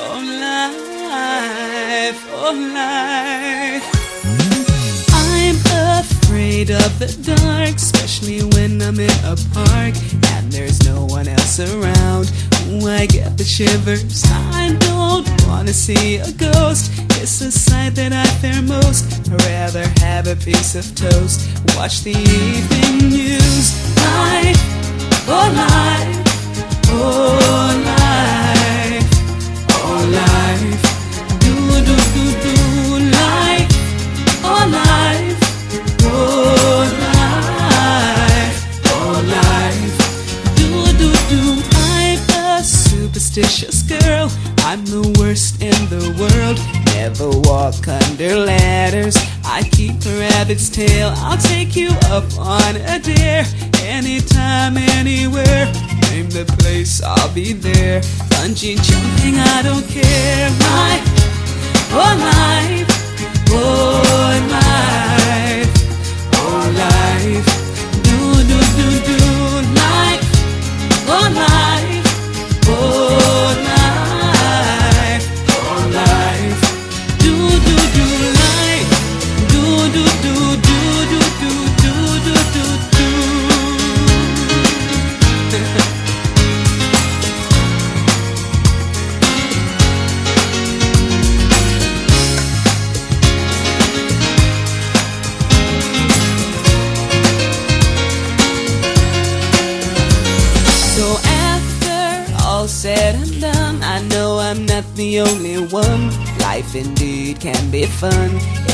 oh life, oh life. I'm afraid of the dark, especially when I'm in a park and there's no one else around. Ooh, I get the shivers. I don't wanna see a ghost. It's a sight that I fear most. I'd rather have a piece of toast, watch the evening news. Life, oh life, oh life, oh life. Do do do do life, oh life, oh life, oh life. Do do do. I'm a superstitious girl. I'm the worst in the world. Never walk under ladders. I keep a rabbit's tail. I'll take you up on a dare. Anytime, anywhere. Name the place, I'll be there. Bungee jumping, I don't care. Life, oh life, oh life, oh life. Do do do do life, oh life, oh life, oh life. Do do do life, do do do do do do do do do do. So after all said and done, I know I'm not the only one. Life indeed can be fun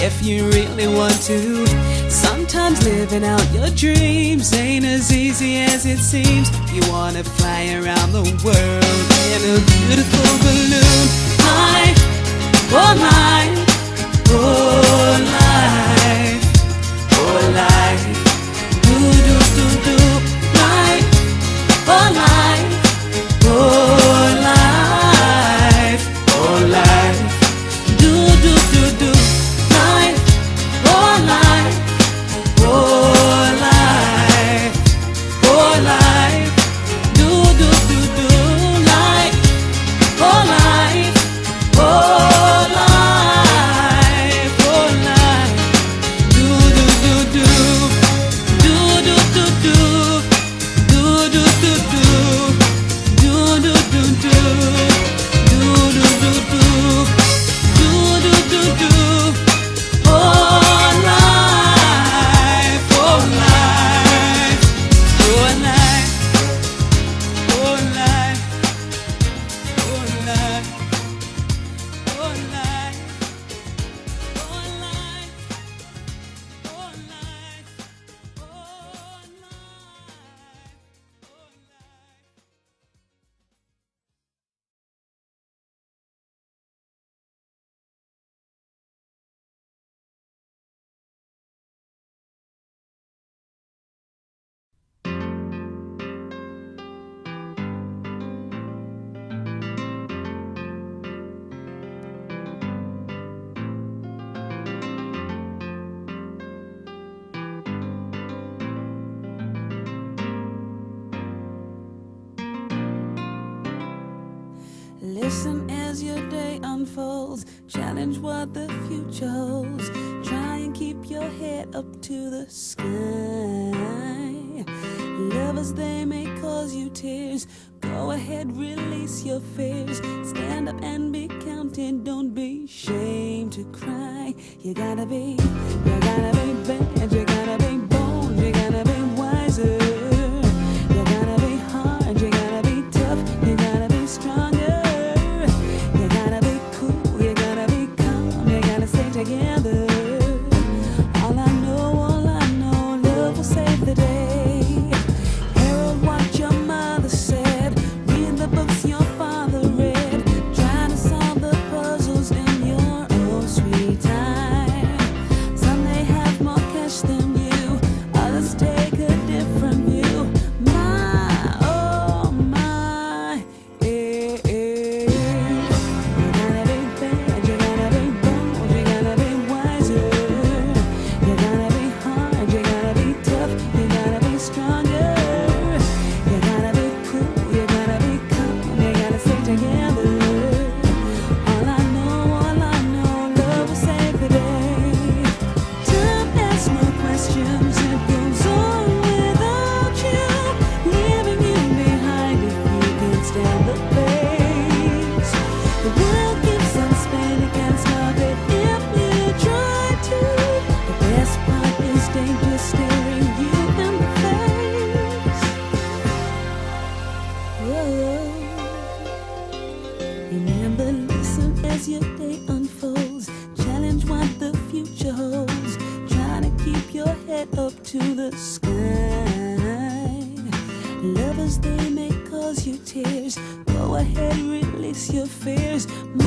if you really want to. Sometimes living out your dreams ain't as easy as it seems. You wanna fly around the world in a beautiful balloon. Life, oh life, oh life, oh life. Do do do do life, oh life, oh life, oh life. Do do do do life, oh life, oh life, oh life. Do do do do life, oh life, oh life, oh life. Do do do do, do do do do, do do do do, do do do do, do do do do. Do do do do, oh life, oh life, oh life, oh life, oh life, oh life, oh life, oh life, oh life. Listen as your day unfolds. Challenge what the future holds. Try and keep your head up to the sky. Lovers, they may cause you tears. Go ahead, release your fears. Stand up and be counted. Don't be ashamed to cry. You gotta be bad. You gotta be bold. You gotta be wiser. You gotta be hard. You gotta be tough. You gotta be stronger. You gotta be cool. You gotta be calm. You gotta stay together. All I know, love will save the day. Herald what your mother said. Read the books your father read. Try to solve the puzzles in your own sweet time. Some may have more cash than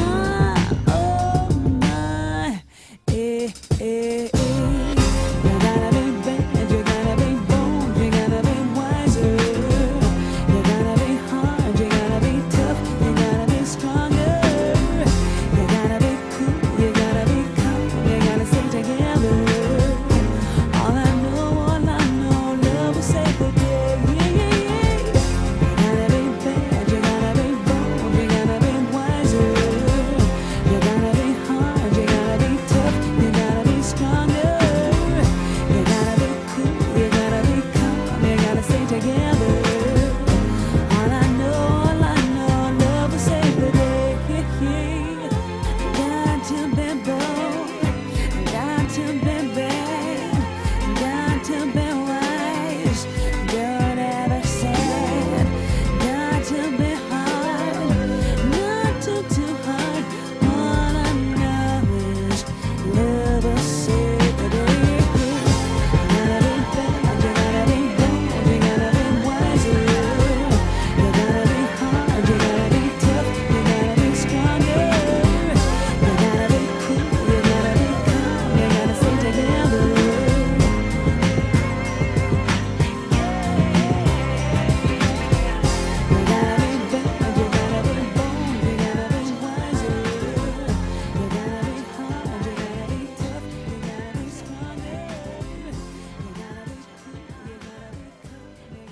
time.